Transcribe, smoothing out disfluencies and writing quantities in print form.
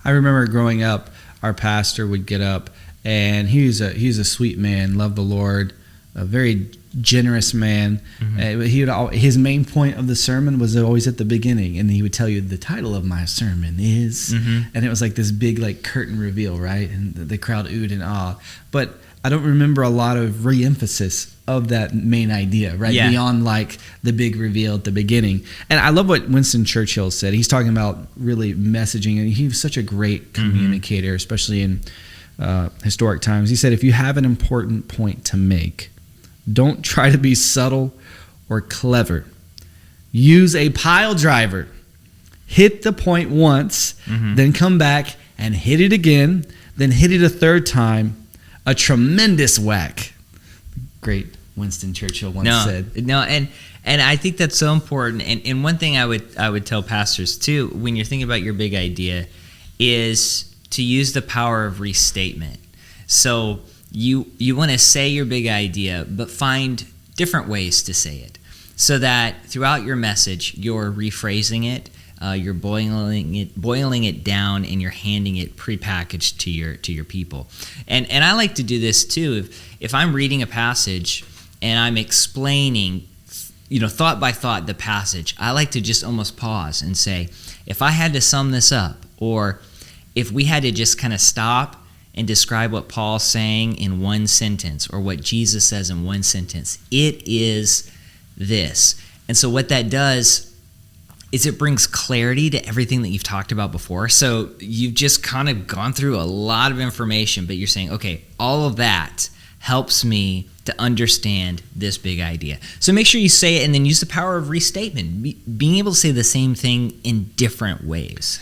I remember growing up, our pastor would get up, and he's a sweet man, loved the Lord, a very generous man. His main point of the sermon was always at the beginning, and he would tell you the title of my sermon is, and it was like this big like curtain reveal, right? And the crowd oohed and awed. But I don't remember a lot of re-emphasis of that main idea, right? Yeah. Beyond like the big reveal at the beginning. And I love what Winston Churchill said. He's talking about really messaging, and he was such a great communicator, especially in historic times. He said, if you have an important point to make, don't try to be subtle or clever. Use a pile driver. Hit the point once, then come back and hit it again, then hit it a third time. A tremendous whack. Great Winston Churchill once said. No, and I think that's so important. And one thing I would tell pastors too, when you're thinking about your big idea, is to use the power of restatement. So you want to say your big idea, but find different ways to say it, so that throughout your message you're rephrasing it, you're boiling it down, and you're handing it prepackaged to your people. And I like to do this too. If I'm reading a passage and I'm explaining, thought by thought the passage, I like to just almost pause and say, if I had to sum this up, or if we had to just kind of stop and describe what Paul's saying in one sentence, or what Jesus says in one sentence, it is this. And so what that does is it brings clarity to everything that you've talked about before. So you've just kind of gone through a lot of information, but you're saying, okay, all of that helps me to understand this big idea. So make sure you say it, and then use the power of restatement, being able to say the same thing in different ways.